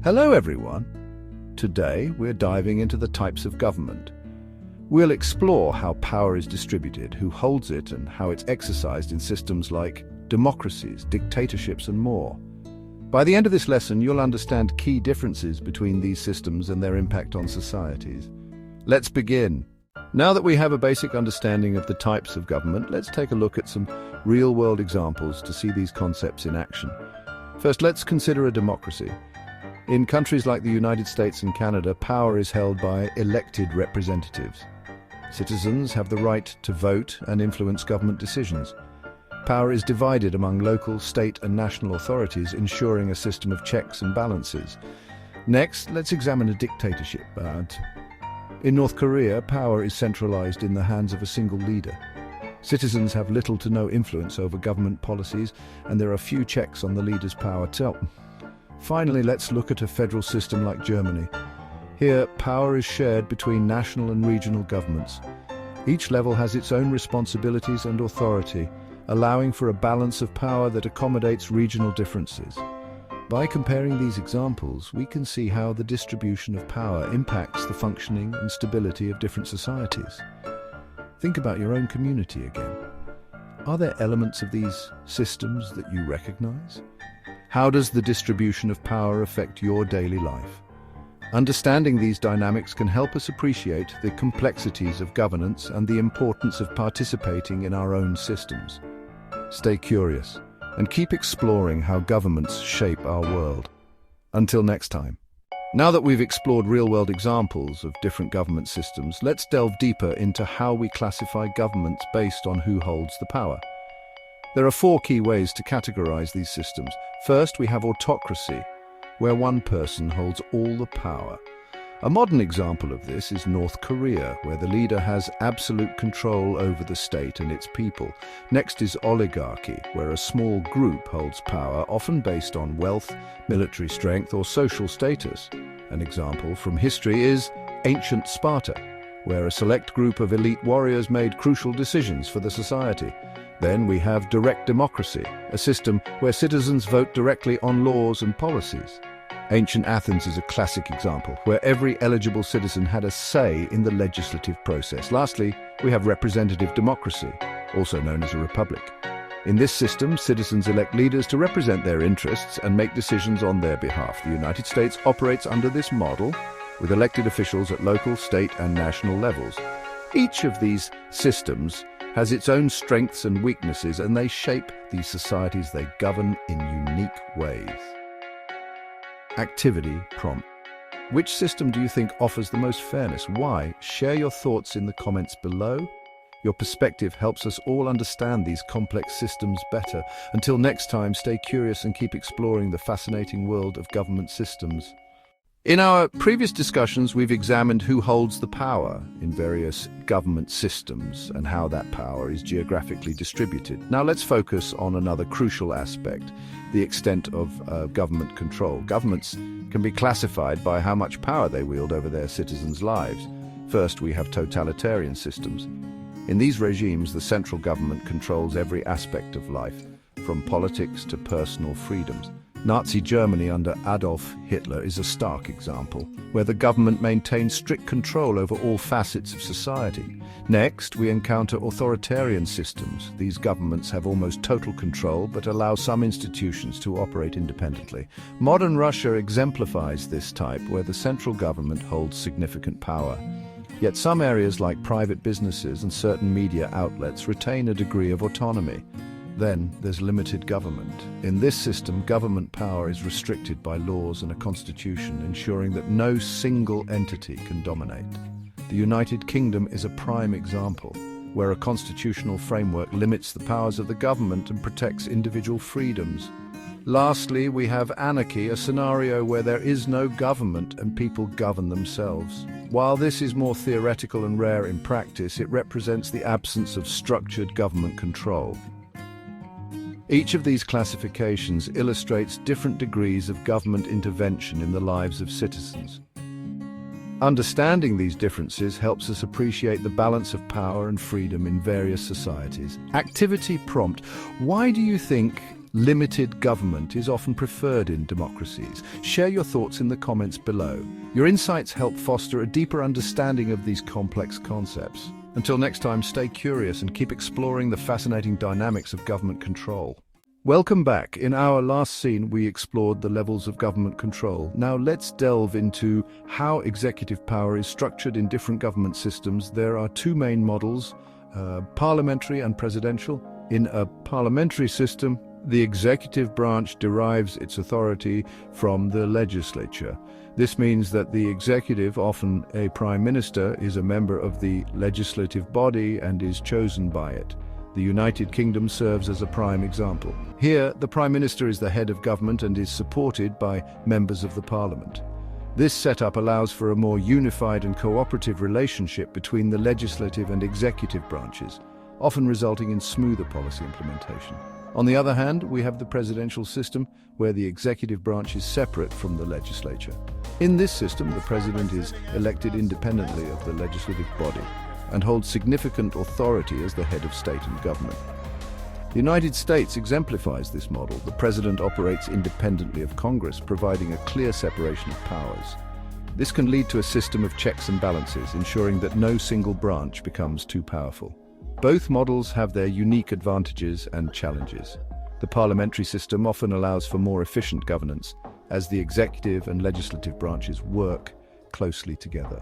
Hello everyone. Today we're diving into the types of government. We'll explore how power is distributed, who holds it, and how it's exercised in systems like democracies, dictatorships, and more. By the end of this lesson, you'll understand key differences between these systems and their impact on societies. Let's begin. Now that we have a basic understanding of the types of government, let's take a look at some real-world examples to see these concepts in action. First, let's consider a democracy. In countries like the United States and Canada, power is held by elected representatives. Citizens have the right to vote and influence government decisions. Power is divided among local, state, and national authorities, ensuring a system of checks and balances. Next, let's examine a dictatorship. In North Korea, power is centralized in the hands of a single leader. Citizens have little to no influence over government policies, and there are few checks on the leader's power. Finally, let's look at a federal system like Germany. Here, power is shared between national and regional governments. Each level has its own responsibilities and authority, allowing for a balance of power that accommodates regional differences. By comparing these examples, we can see how the distribution of power impacts the functioning and stability of different societies. Think about your own community again. Are there elements of these systems that you recognize? How does the distribution of power affect your daily life? Understanding these dynamics can help us appreciate the complexities of governance and the importance of participating in our own systems. Stay curious and keep exploring how governments shape our world. Until next time. Now that we've explored real-world examples of different government systems, let's delve deeper into how we classify governments based on who holds the power. There are 4 key ways to categorize these systems. First, we have autocracy, where one person holds all the power. A modern example of this is North Korea, where the leader has absolute control over the state and its people. Next is oligarchy, where a small group holds power, often based on wealth, military strength, or social status. An example from history is ancient Sparta, where a select group of elite warriors made crucial decisions for the society. Then we have direct democracy, a system where citizens vote directly on laws and policies. Ancient Athens is a classic example, where every eligible citizen had a say in the legislative process. Lastly, we have representative democracy, also known as a republic. In this system, citizens elect leaders to represent their interests and make decisions on their behalf. The United States operates under this model, with elected officials at local, state, and national levels. Each of these systems has its own strengths and weaknesses, and they shape the societies they govern in unique ways. Activity prompt. Which system do you think offers the most fairness? Why? Share your thoughts in the comments below. Your perspective helps us all understand these complex systems better. Until next time, stay curious and keep exploring the fascinating world of government systems. In our previous discussions, we've examined who holds the power in various government systems and how that power is geographically distributed. Now let's focus on another crucial aspect, the extent of government control. Governments can be classified by how much power they wield over their citizens' lives. First, we have totalitarian systems. In these regimes, the central government controls every aspect of life, from politics to personal freedoms. Nazi Germany under Adolf Hitler is a stark example, where the government maintained strict control over all facets of society. Next, we encounter authoritarian systems. These governments have almost total control, but allow some institutions to operate independently. Modern Russia exemplifies this type, where the central government holds significant power. Yet some areas like private businesses and certain media outlets retain a degree of autonomy. Then there's limited government. In this system, government power is restricted by laws and a constitution, ensuring that no single entity can dominate. The United Kingdom is a prime example, where a constitutional framework limits the powers of the government and protects individual freedoms. Lastly, we have anarchy, a scenario where there is no government and people govern themselves. While this is more theoretical and rare in practice, it represents the absence of structured government control. Each of these classifications illustrates different degrees of government intervention in the lives of citizens. Understanding these differences helps us appreciate the balance of power and freedom in various societies. Activity prompt. Why do you think limited government is often preferred in democracies? Share your thoughts in the comments below. Your insights help foster a deeper understanding of these complex concepts. Until next time, stay curious and keep exploring the fascinating dynamics of government control. Welcome back. In our last scene, we explored the levels of government control. Now let's delve into how executive power is structured in different government systems. There are two main models, parliamentary and presidential. In a parliamentary system, the executive branch derives its authority from the legislature. This means that the executive, often a prime minister, is a member of the legislative body and is chosen by it. The United Kingdom serves as a prime example. Here, the prime minister is the head of government and is supported by members of the parliament. This setup allows for a more unified and cooperative relationship between the legislative and executive branches, often resulting in smoother policy implementation. On the other hand, we have the presidential system, where the executive branch is separate from the legislature. In this system, the president is elected independently of the legislative body and holds significant authority as the head of state and government. The United States exemplifies this model. The president operates independently of Congress, providing a clear separation of powers. This can lead to a system of checks and balances, ensuring that no single branch becomes too powerful. Both models have their unique advantages and challenges. The parliamentary system often allows for more efficient governance, as the executive and legislative branches work closely together.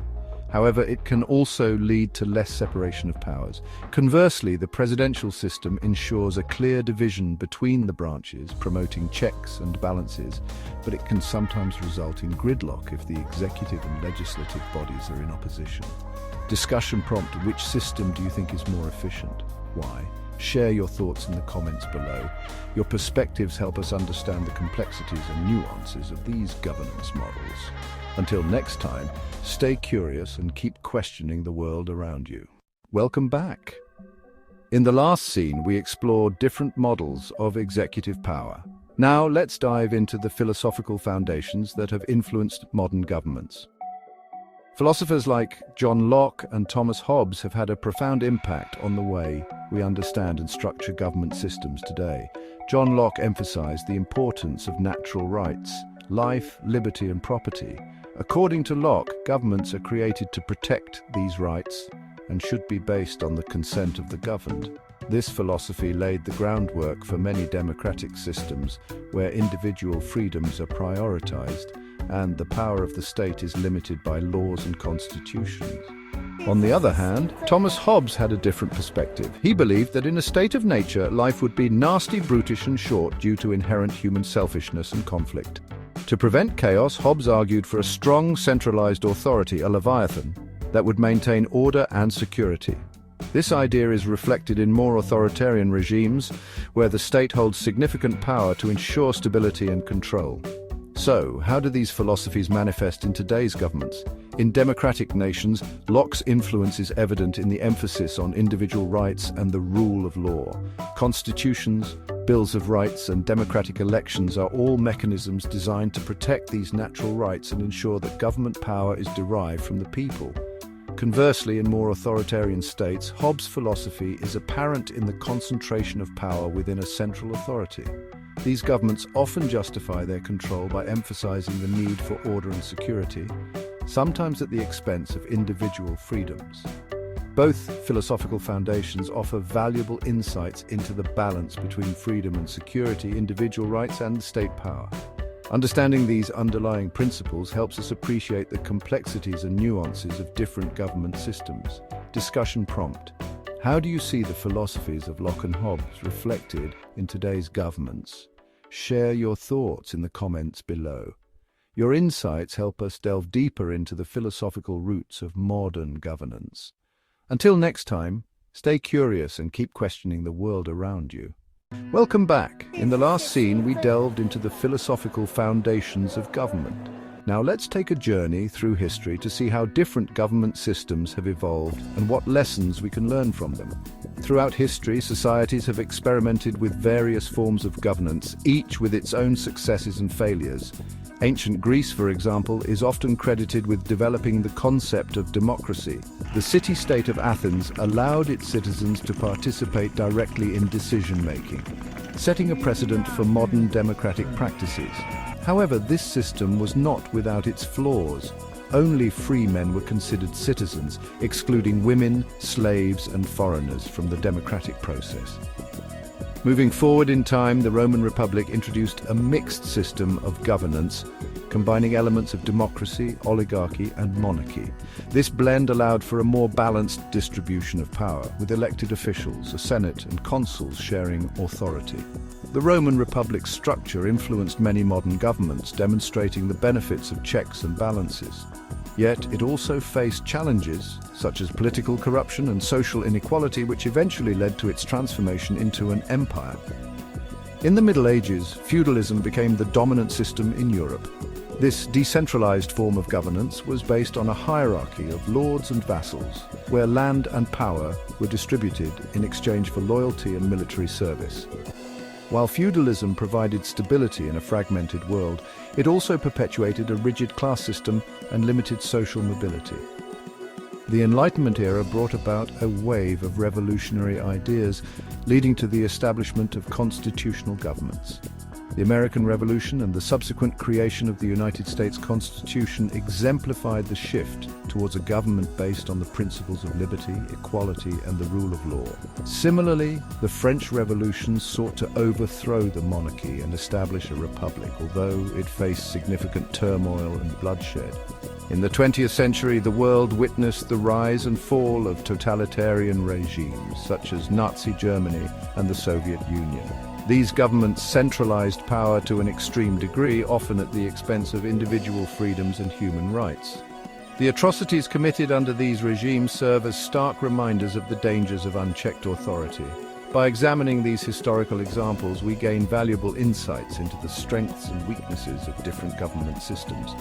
However, it can also lead to less separation of powers. Conversely, the presidential system ensures a clear division between the branches, promoting checks and balances, but it can sometimes result in gridlock if the executive and legislative bodies are in opposition. Discussion prompt: which system do you think is more efficient? Why? Share your thoughts in the comments below. Your perspectives help us understand the complexities and nuances of these governance models. Until next time, stay curious and keep questioning the world around you. Welcome back. In the last scene, we explored different models of executive power. Now let's dive into the philosophical foundations that have influenced modern governments. Philosophers like John Locke and Thomas Hobbes have had a profound impact on the way we understand and structure government systems today. John Locke emphasized the importance of natural rights, life, liberty, and property. According to Locke, governments are created to protect these rights and should be based on the consent of the governed. This philosophy laid the groundwork for many democratic systems where individual freedoms are prioritized and the power of the state is limited by laws and constitutions. On the other hand, Thomas Hobbes had a different perspective. He believed that in a state of nature, life would be nasty, brutish, and short due to inherent human selfishness and conflict. To prevent chaos, Hobbes argued for a strong, centralized authority, a leviathan, that would maintain order and security. This idea is reflected in more authoritarian regimes, where the state holds significant power to ensure stability and control. So, how do these philosophies manifest in today's governments? In democratic nations, Locke's influence is evident in the emphasis on individual rights and the rule of law. Constitutions, bills of rights, and democratic elections are all mechanisms designed to protect these natural rights and ensure that government power is derived from the people. Conversely, in more authoritarian states, Hobbes' philosophy is apparent in the concentration of power within a central authority. These governments often justify their control by emphasizing the need for order and security, sometimes at the expense of individual freedoms. Both philosophical foundations offer valuable insights into the balance between freedom and security, individual rights, and state power. Understanding these underlying principles helps us appreciate the complexities and nuances of different government systems. Discussion prompt: how do you see the philosophies of Locke and Hobbes reflected in today's governments? Share your thoughts in the comments below. Your insights help us delve deeper into the philosophical roots of modern governance. Until next time, stay curious and keep questioning the world around you. Welcome back. In the last scene, we delved into the philosophical foundations of government. Now let's take a journey through history to see how different government systems have evolved and what lessons we can learn from them. Throughout history, societies have experimented with various forms of governance, each with its own successes and failures. Ancient Greece, for example, is often credited with developing the concept of democracy. The city-state of Athens allowed its citizens to participate directly in decision-making, setting a precedent for modern democratic practices. However, this system was not without its flaws. Only free men were considered citizens, excluding women, slaves, and foreigners from the democratic process. Moving forward in time, the Roman Republic introduced a mixed system of governance, combining elements of democracy, oligarchy, and monarchy. This blend allowed for a more balanced distribution of power, with elected officials, a senate, and consuls sharing authority. The Roman Republic's structure influenced many modern governments, demonstrating the benefits of checks and balances. Yet it also faced challenges, such as political corruption and social inequality, which eventually led to its transformation into an empire. In the Middle Ages, feudalism became the dominant system in Europe. This decentralized form of governance was based on a hierarchy of lords and vassals, where land and power were distributed in exchange for loyalty and military service. While feudalism provided stability in a fragmented world, it also perpetuated a rigid class system and limited social mobility. The Enlightenment era brought about a wave of revolutionary ideas, leading to the establishment of constitutional governments. The American Revolution and the subsequent creation of the United States Constitution exemplified the shift towards a government based on the principles of liberty, equality, and the rule of law. Similarly, the French Revolution sought to overthrow the monarchy and establish a republic, although it faced significant turmoil and bloodshed. In the 20th century, the world witnessed the rise and fall of totalitarian regimes, such as Nazi Germany and the Soviet Union. These governments centralized power to an extreme degree, often at the expense of individual freedoms and human rights. The atrocities committed under these regimes serve as stark reminders of the dangers of unchecked authority. By examining these historical examples, we gain valuable insights into the strengths and weaknesses of different government systems.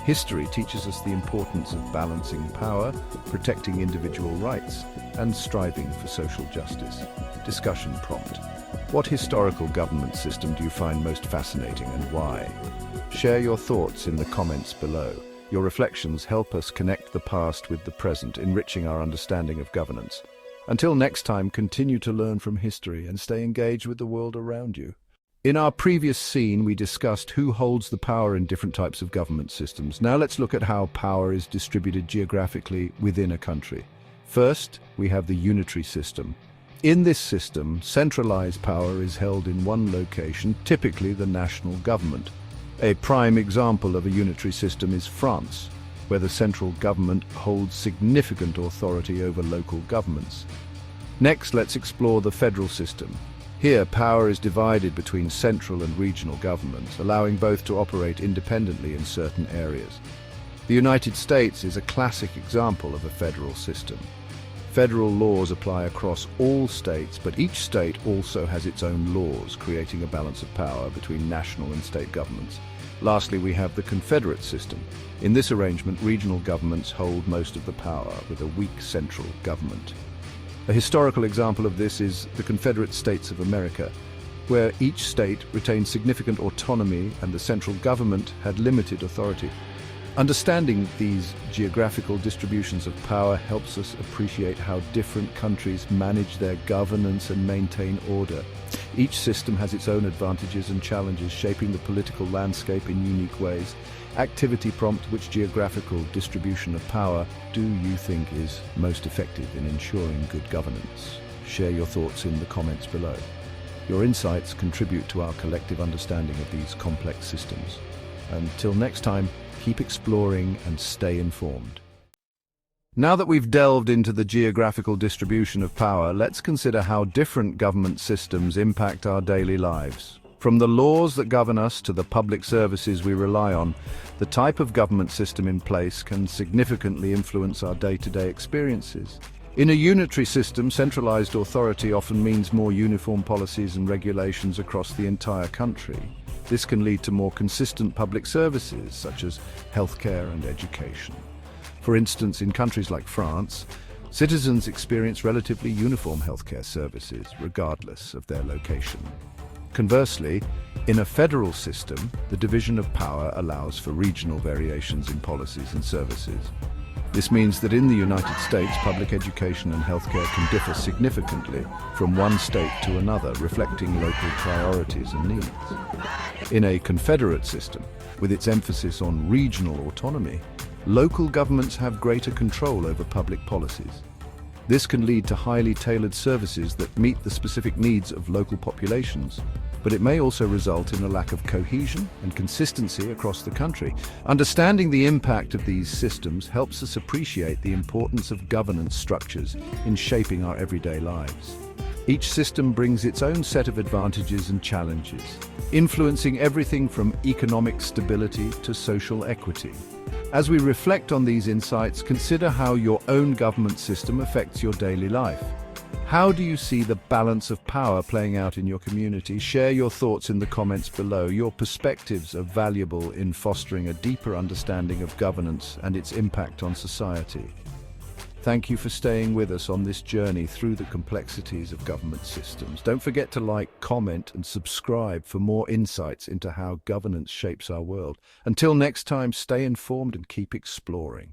History teaches us the importance of balancing power, protecting individual rights, and striving for social justice. Discussion prompt: what historical government system do you find most fascinating and why? Share your thoughts in the comments below. Your reflections help us connect the past with the present, enriching our understanding of governance. Until next time, continue to learn from history and stay engaged with the world around you. In our previous scene, we discussed who holds the power in different types of government systems. Now let's look at how power is distributed geographically within a country. First, we have the unitary system. In this system, centralized power is held in one location, typically the national government. A prime example of a unitary system is France, where the central government holds significant authority over local governments. Next, let's explore the federal system. Here, power is divided between central and regional governments, allowing both to operate independently in certain areas. The United States is a classic example of a federal system. Federal laws apply across all states, but each state also has its own laws, creating a balance of power between national and state governments. Lastly, we have the Confederate system. In this arrangement, regional governments hold most of the power, with a weak central government. A historical example of this is the Confederate States of America, where each state retained significant autonomy and the central government had limited authority. Understanding these geographical distributions of power helps us appreciate how different countries manage their governance and maintain order. Each system has its own advantages and challenges, shaping the political landscape in unique ways. Activity prompt: which geographical distribution of power do you think is most effective in ensuring good governance? Share your thoughts in the comments below. Your insights contribute to our collective understanding of these complex systems. Until next time, keep exploring and stay informed. Now that we've delved into the geographical distribution of power, let's consider how different government systems impact our daily lives. From the laws that govern us to the public services we rely on, the type of government system in place can significantly influence our day-to-day experiences. In a unitary system, centralized authority often means more uniform policies and regulations across the entire country. This can lead to more consistent public services, such as healthcare and education. For instance, in countries like France, citizens experience relatively uniform healthcare services, regardless of their location. Conversely, In a federal system, the division of power allows for regional variations in policies and services. This means that in the United States, public education and healthcare can differ significantly from one state to another, reflecting local priorities and needs. In a confederate system, with its emphasis on regional autonomy, local governments have greater control over public policies. This can lead to highly tailored services that meet the specific needs of local populations, but it may also result in a lack of cohesion and consistency across the country. Understanding the impact of these systems helps us appreciate the importance of governance structures in shaping our everyday lives. Each system brings its own set of advantages and challenges, influencing everything from economic stability to social equity. As we reflect on these insights, consider how your own government system affects your daily life. How do you see the balance of power playing out in your community? Share your thoughts in the comments below. Your perspectives are valuable in fostering a deeper understanding of governance and its impact on society. Thank you for staying with us on this journey through the complexities of government systems. Don't forget to like, comment, and subscribe for more insights into how governance shapes our world. Until next time, stay informed and keep exploring.